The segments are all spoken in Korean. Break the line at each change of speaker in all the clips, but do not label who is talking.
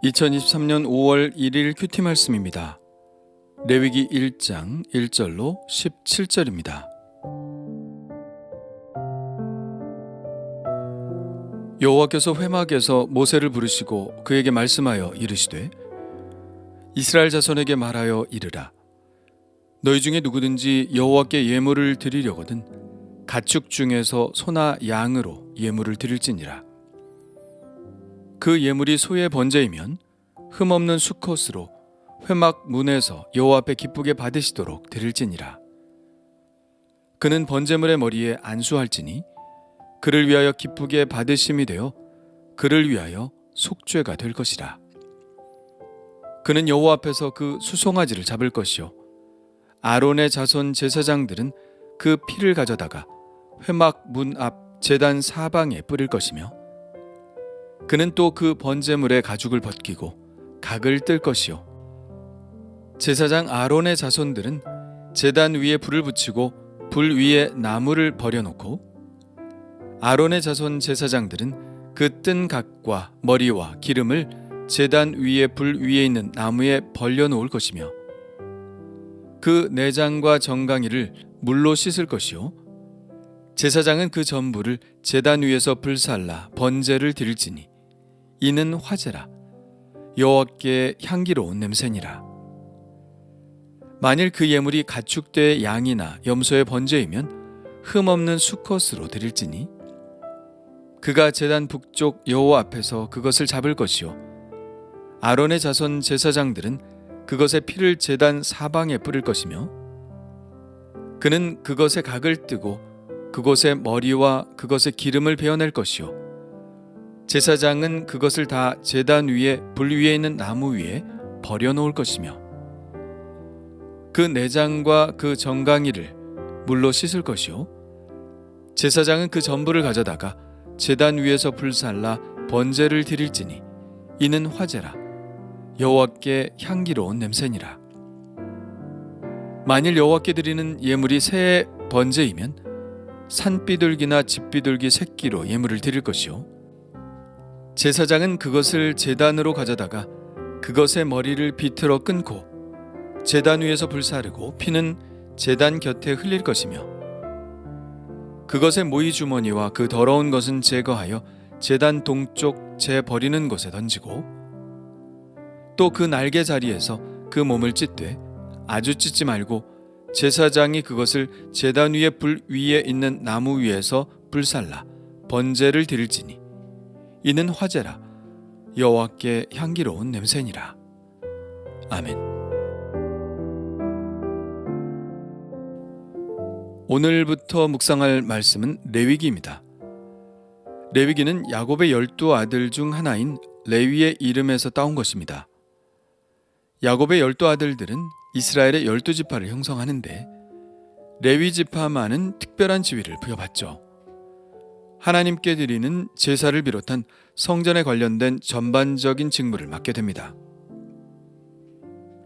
2023년 5월 1일 큐티 말씀입니다. 레위기 1장 1절로 17절입니다. 여호와께서 회막에서 모세를 부르시고 그에게 말씀하여 이르시되 이스라엘 자손에게 말하여 이르라. 너희 중에 누구든지 여호와께 예물을 드리려거든 가축 중에서 소나 양으로 예물을 드릴지니라. 그 예물이 소의 번제이면 흠없는 수컷으로 회막 문에서 여호와 앞에 기쁘게 받으시도록 드릴지니라. 그는 번제물의 머리에 안수할지니 그를 위하여 기쁘게 받으심이 되어 그를 위하여 속죄가 될 것이라. 그는 여호와 앞에서 그 수송아지를 잡을 것이요 아론의 자손 제사장들은 그 피를 가져다가 회막 문 앞 제단 사방에 뿌릴 것이며 그는 또 그 번제물의 가죽을 벗기고 각을 뜰 것이요 제사장 아론의 자손들은 제단 위에 불을 붙이고 불 위에 나무를 버려놓고 아론의 자손 제사장들은 그 뜬 각과 머리와 기름을 제단 위에 불 위에 있는 나무에 벌려놓을 것이며 그 내장과 정강이를 물로 씻을 것이요 제사장은 그 전부를 제단 위에서 불살라 번제를 드릴지니 이는 화제라 여호와께 향기로운 냄새니라. 만일 그 예물이 가축대의 양이나 염소의 번제이면 흠없는 수컷으로 드릴지니 그가 제단 북쪽 여호와 앞에서 그것을 잡을 것이요 아론의 자손 제사장들은 그것의 피를 제단 사방에 뿌릴 것이며 그는 그것의 각을 뜨고 그것의 머리와 그것의 기름을 베어낼 것이요 제사장은 그것을 다 제단 위에 불 위에 있는 나무 위에 버려놓을 것이며 그 내장과 그 정강이를 물로 씻을 것이요 제사장은 그 전부를 가져다가 제단 위에서 불살라 번제를 드릴지니 이는 화제라 여호와께 향기로운 냄새니라. 만일 여호와께 드리는 예물이 새의 번제이면 산비둘기나 집비둘기 새끼로 예물을 드릴 것이요 제사장은 그것을 제단으로 가져다가 그것의 머리를 비틀어 끊고 제단 위에서 불사르고 피는 제단 곁에 흘릴 것이며 그것의 모이 주머니와 그 더러운 것은 제거하여 제단 동쪽 재 버리는 곳에 던지고 또 그 날개 자리에서 그 몸을 찢되 아주 찢지 말고 제사장이 그것을 제단 위에 불 위에 있는 나무 위에서 불살라 번제를 드릴지니 이는 화제라 여호와께 향기로운 냄새니라. 아멘. 오늘부터 묵상할 말씀은 레위기입니다. 레위기는 야곱의 12아들 중 하나인 레위의 이름에서 따온 것입니다. 야곱의 12아들들은 이스라엘의 12지파를 형성하는데 레위 지파만은 특별한 지위를 부여받죠. 하나님께 드리는 제사를 비롯한 성전에 관련된 전반적인 직무를 맡게 됩니다.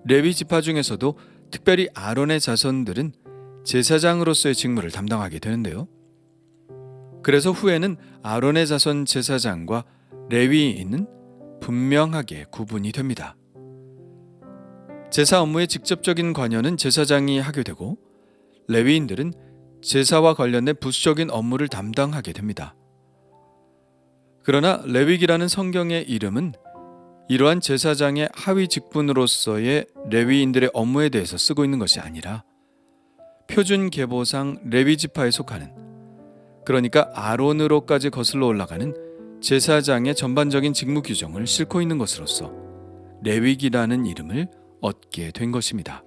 레위 지파 중에서도 특별히 아론의 자손들은 제사장으로서의 직무를 담당하게 되는데요. 그래서 후에는 아론의 자손 제사장과 레위인은 분명하게 구분이 됩니다. 제사 업무의 직접적인 관여는 제사장이 하게 되고 레위인들은 제사와 관련된 부수적인 업무를 담당하게 됩니다. 그러나 레위기라는 성경의 이름은 이러한 제사장의 하위 직분으로서의 레위인들의 업무에 대해서 쓰고 있는 것이 아니라 표준 계보상 레위 지파에 속하는, 그러니까 아론으로까지 거슬러 올라가는 제사장의 전반적인 직무 규정을 싣고 있는 것으로서 레위기라는 이름을 얻게 된 것입니다.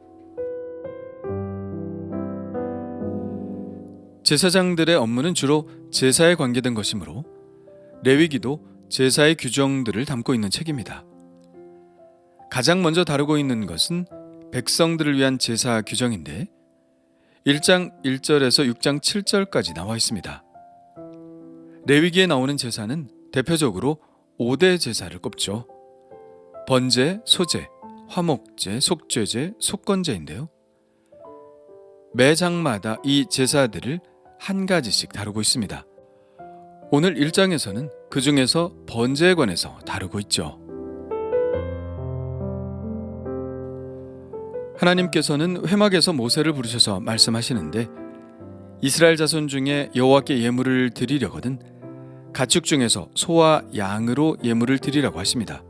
제사장들의 업무는 주로 제사에 관계된 것이므로 레위기도 제사의 규정들을 담고 있는 책입니다. 가장 먼저 다루고 있는 것은 백성들을 위한 제사 규정인데 1장 1절에서 6장 7절까지 나와 있습니다. 레위기에 나오는 제사는 대표적으로 5대 제사를 꼽죠. 번제, 소제, 화목제, 속죄제, 속건제인데요. 매 장마다 이 제사들을 한 가지씩 다루고 있습니다. 오늘 1장에서는 그 중에서 번제에 관해서 다루고 있죠. 하나님께서는 회막에서 모세를 부르셔서 말씀하시는데 이스라엘 자손 중에 여호와께 예물을 드리려거든 가축 중에서 소와 양으로 예물을 드리라고 하십니다.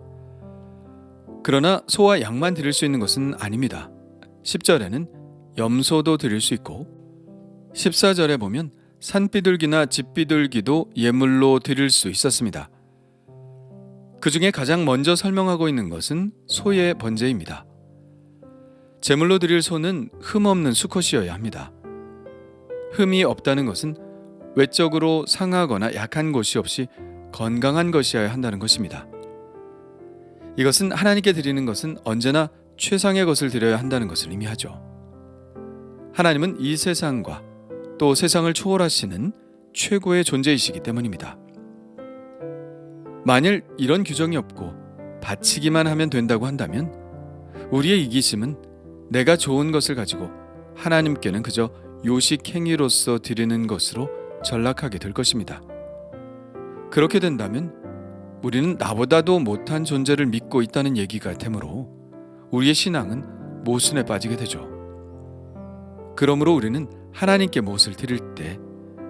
그러나 소와 양만 드릴 수 있는 것은 아닙니다. 10절에는 염소도 드릴 수 있고 14절에 보면 산비둘기나 집비둘기도 예물로 드릴 수 있었습니다. 그 중에 가장 먼저 설명하고 있는 것은 소의 번제입니다. 제물로 드릴 소는 흠 없는 수컷이어야 합니다. 흠이 없다는 것은 외적으로 상하거나 약한 것이 없이 건강한 것이어야 한다는 것입니다. 이것은 하나님께 드리는 것은 언제나 최상의 것을 드려야 한다는 것을 의미하죠. 하나님은 이 세상과 또 세상을 초월하시는 최고의 존재이시기 때문입니다. 만일 이런 규정이 없고 바치기만 하면 된다고 한다면 우리의 이기심은 내가 좋은 것을 가지고 하나님께는 그저 요식 행위로서 드리는 것으로 전락하게 될 것입니다. 그렇게 된다면 우리는 나보다도 못한 존재를 믿고 있다는 얘기가 되므로 우리의 신앙은 모순에 빠지게 되죠. 그러므로 우리는 하나님께 무엇을 드릴 때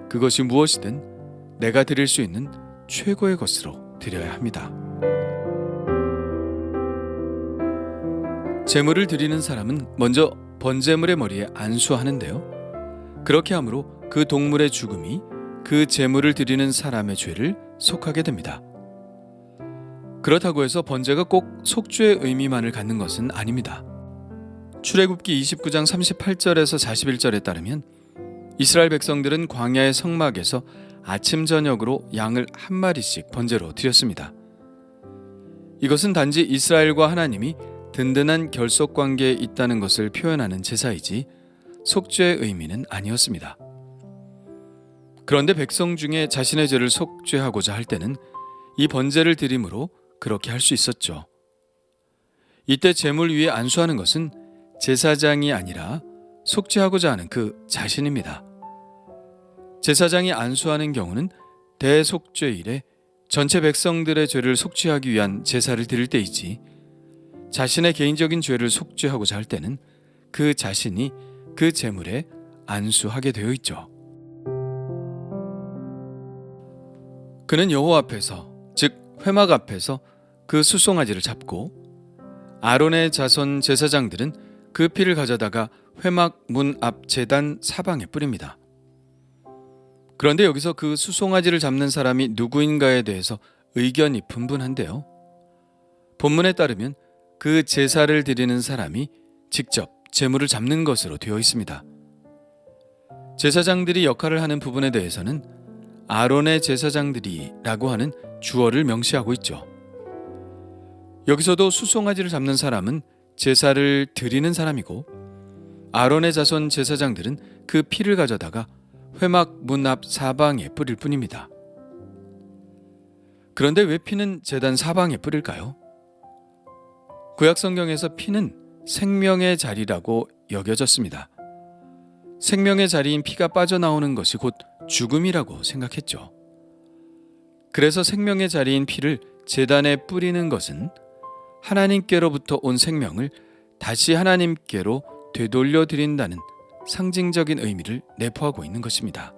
그것이 무엇이든 내가 드릴 수 있는 최고의 것으로 드려야 합니다. 제물을 드리는 사람은 먼저 번제물의 머리에 안수하는데요. 그렇게 함으로 그 동물의 죽음이 그 제물을 드리는 사람의 죄를 속하게 됩니다. 그렇다고 해서 번제가 꼭 속죄의 의미만을 갖는 것은 아닙니다. 출애굽기 29장 38절에서 41절에 따르면 이스라엘 백성들은 광야의 성막에서 아침 저녁으로 양을 한 마리씩 번제로 드렸습니다. 이것은 단지 이스라엘과 하나님이 든든한 결속 관계에 있다는 것을 표현하는 제사이지 속죄의 의미는 아니었습니다. 그런데 백성 중에 자신의 죄를 속죄하고자 할 때는 이 번제를 드림으로 그렇게 할 수 있었죠. 이때 제물 위에 안수하는 것은 제사장이 아니라 속죄하고자 하는 그 자신입니다. 제사장이 안수하는 경우는 대속죄일에 전체 백성들의 죄를 속죄하기 위한 제사를 드릴 때이지 자신의 개인적인 죄를 속죄하고자 할 때는 그 자신이 그 제물에 안수하게 되어 있죠. 그는 여호와 앞에서 즉 회막 앞에서 그 수송아지를 잡고 아론의 자손 제사장들은 그 피를 가져다가 회막 문 앞 제단 사방에 뿌립니다. 그런데 여기서 그 수송아지를 잡는 사람이 누구인가에 대해서 의견이 분분한데요. 본문에 따르면 그 제사를 드리는 사람이 직접 제물을 잡는 것으로 되어 있습니다. 제사장들이 역할을 하는 부분에 대해서는 아론의 제사장들이라고 하는 주어를 명시하고 있죠. 여기서도 수송아지를 잡는 사람은 제사를 드리는 사람이고 아론의 자손 제사장들은 그 피를 가져다가 회막 문 앞 사방에 뿌릴 뿐입니다. 그런데 왜 피는 제단 사방에 뿌릴까요? 구약 성경에서 피는 생명의 자리라고 여겨졌습니다. 생명의 자리인 피가 빠져나오는 것이 곧 죽음이라고 생각했죠. 그래서 생명의 자리인 피를 제단에 뿌리는 것은 하나님께로부터 온 생명을 다시 하나님께로 되돌려 드린다는 상징적인 의미를 내포하고 있는 것입니다.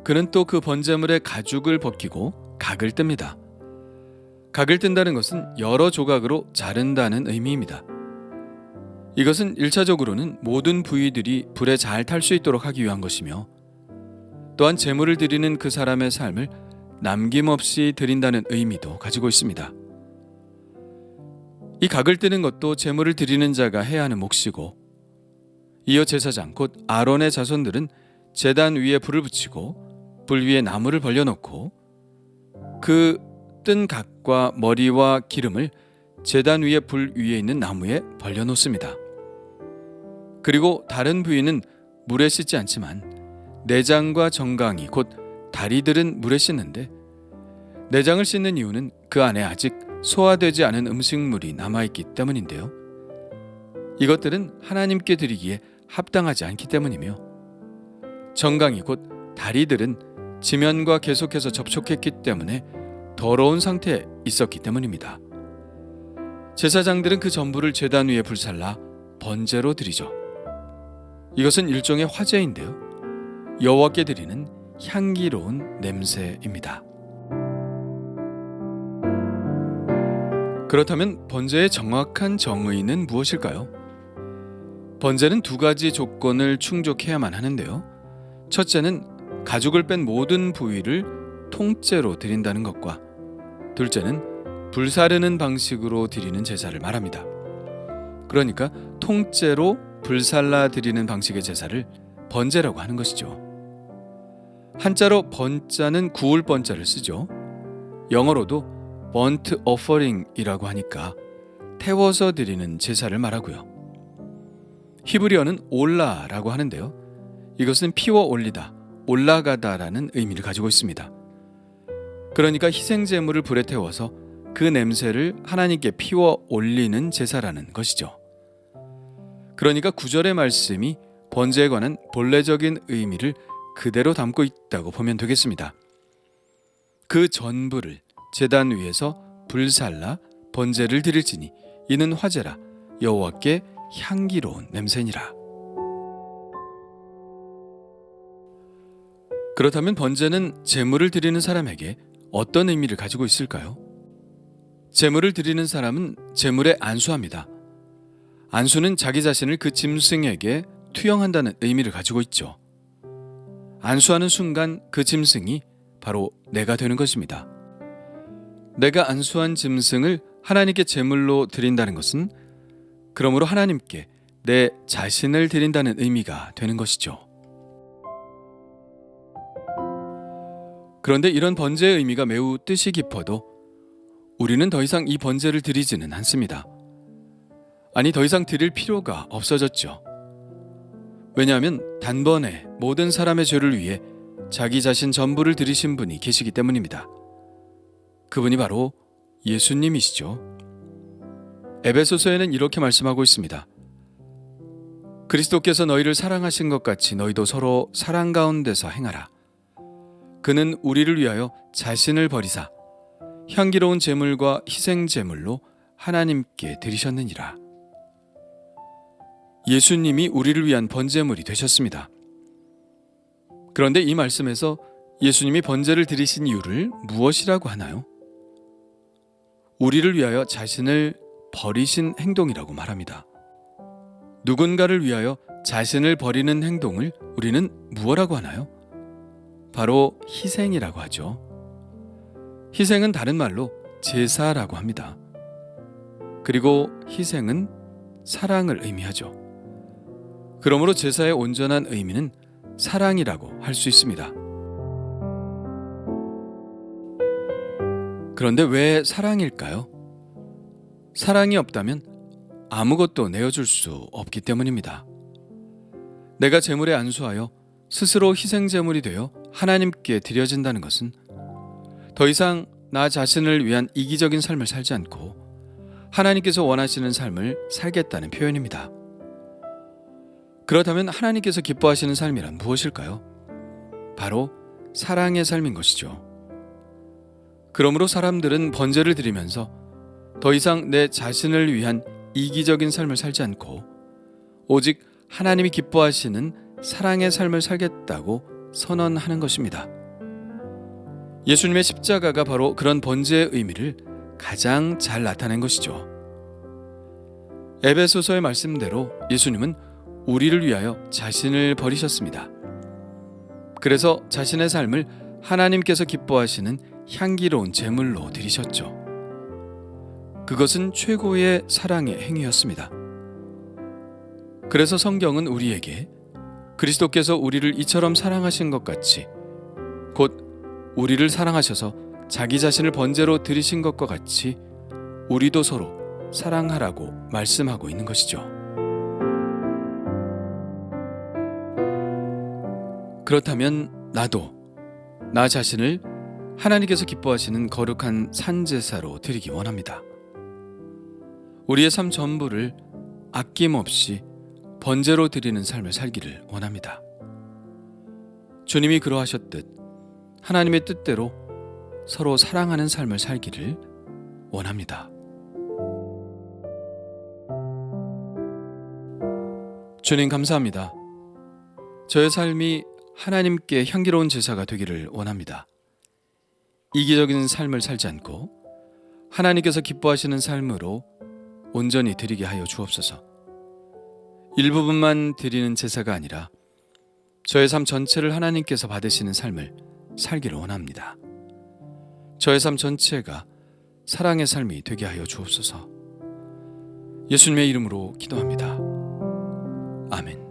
그는 또 그 번제물의 가죽을 벗기고 각을 뜹니다. 각을 뜬다는 것은 여러 조각으로 자른다는 의미입니다. 이것은 1차적으로는 모든 부위들이 불에 잘 탈 수 있도록 하기 위한 것이며 또한 제물을 드리는 그 사람의 삶을 남김없이 드린다는 의미도 가지고 있습니다. 이 각을 뜨는 것도 제물을 드리는 자가 해야 하는 몫이고 이어 제사장 곧 아론의 자손들은 제단 위에 불을 붙이고 불 위에 나무를 벌려놓고 그 뜬 각과 머리와 기름을 제단 위에 불 위에 있는 나무에 벌려놓습니다. 그리고 다른 부위는 물에 씻지 않지만 내장과 정강이 곧 다리들은 물에 씻는데 내장을 씻는 이유는 그 안에 아직 소화되지 않은 음식물이 남아있기 때문인데요. 이것들은 하나님께 드리기에 합당하지 않기 때문이며 정강이 곧 다리들은 지면과 계속해서 접촉했기 때문에 더러운 상태에 있었기 때문입니다. 제사장들은 그 전부를 제단 위에 불살라 번제로 드리죠. 이것은 일종의 화제인데요. 여호와께 드리는 향기로운 냄새입니다. 그렇다면 번제의 정확한 정의는 무엇일까요? 번제는 두 가지 조건을 충족해야만 하는데요. 첫째는 가죽을 뺀 모든 부위를 통째로 드린다는 것과 둘째는 불사르는 방식으로 드리는 제사를 말합니다. 그러니까 통째로 불살라 드리는 방식의 제사를 번제라고 하는 것이죠. 한자로 번자는 구울 번자를 쓰죠. 영어로도 burnt offering이라고 하니까 태워서 드리는 제사를 말하고요. 히브리어는 올라라고 하는데요. 이것은 피워 올리다, 올라가다라는 의미를 가지고 있습니다. 그러니까 희생 제물을 불에 태워서 그 냄새를 하나님께 피워 올리는 제사라는 것이죠. 그러니까 9절의 말씀이 번제에 관한 본래적인 의미를 그대로 담고 있다고 보면 되겠습니다. 그 전부를 제단 위에서 불살라 번제를 드릴지니 이는 화제라 여호와께 향기로운 냄새니라. 그렇다면 번제는 제물을 드리는 사람에게 어떤 의미를 가지고 있을까요? 제물을 드리는 사람은 제물에 안수합니다. 안수는 자기 자신을 그 짐승에게 투영한다는 의미를 가지고 있죠. 안수하는 순간 그 짐승이 바로 내가 되는 것입니다. 내가 안수한 짐승을 하나님께 제물로 드린다는 것은 그러므로 하나님께 내 자신을 드린다는 의미가 되는 것이죠. 그런데 이런 번제의 의미가 매우 뜻이 깊어도 우리는 더 이상 이 번제를 드리지는 않습니다. 아니, 더 이상 드릴 필요가 없어졌죠. 왜냐하면 단번에 모든 사람의 죄를 위해 자기 자신 전부를 드리신 분이 계시기 때문입니다. 그분이 바로 예수님이시죠. 에베소서에는 이렇게 말씀하고 있습니다. 그리스도께서 너희를 사랑하신 것 같이 너희도 서로 사랑 가운데서 행하라. 그는 우리를 위하여 자신을 버리사 향기로운 제물과 희생 제물로 하나님께 드리셨느니라. 예수님이 우리를 위한 번제물이 되셨습니다. 그런데 이 말씀에서 예수님이 번제를 드리신 이유를 무엇이라고 하나요? 우리를 위하여 자신을 버리신 행동이라고 말합니다. 누군가를 위하여 자신을 버리는 행동을 우리는 무엇이라고 하나요? 바로 희생이라고 하죠. 희생은 다른 말로 제사라고 합니다. 그리고 희생은 사랑을 의미하죠. 그러므로 제사의 온전한 의미는 사랑이라고 할 수 있습니다. 그런데 왜 사랑일까요? 사랑이 없다면 아무것도 내어줄 수 없기 때문입니다. 내가 제물에 안수하여 스스로 희생 제물이 되어 하나님께 드려진다는 것은 더 이상 나 자신을 위한 이기적인 삶을 살지 않고 하나님께서 원하시는 삶을 살겠다는 표현입니다. 그렇다면 하나님께서 기뻐하시는 삶이란 무엇일까요? 바로 사랑의 삶인 것이죠. 그러므로 사람들은 번제를 드리면서 더 이상 내 자신을 위한 이기적인 삶을 살지 않고 오직 하나님이 기뻐하시는 사랑의 삶을 살겠다고 선언하는 것입니다. 예수님의 십자가가 바로 그런 번제의 의미를 가장 잘 나타낸 것이죠. 에베소서의 말씀대로 예수님은 우리를 위하여 자신을 버리셨습니다. 그래서 자신의 삶을 하나님께서 기뻐하시는 향기로운 제물로 드리셨죠. 그것은 최고의 사랑의 행위였습니다. 그래서 성경은 우리에게 그리스도께서 우리를 이처럼 사랑하신 것 같이 곧 우리를 사랑하셔서 자기 자신을 번제로 드리신 것과 같이 우리도 서로 사랑하라고 말씀하고 있는 것이죠. 그렇다면 나도 나 자신을 하나님께서 기뻐하시는 거룩한 산제사로 드리기 원합니다. 우리의 삶 전부를 아낌없이 번제로 드리는 삶을 살기를 원합니다. 주님이 그러하셨듯 하나님의 뜻대로 서로 사랑하는 삶을 살기를 원합니다. 주님 감사합니다. 저의 삶이 하나님께 향기로운 제사가 되기를 원합니다. 이기적인 삶을 살지 않고 하나님께서 기뻐하시는 삶으로 온전히 드리게 하여 주옵소서. 일부분만 드리는 제사가 아니라 저의 삶 전체를 하나님께서 받으시는 삶을 살기를 원합니다. 저의 삶 전체가 사랑의 삶이 되게 하여 주옵소서. 예수님의 이름으로 기도합니다. 아멘.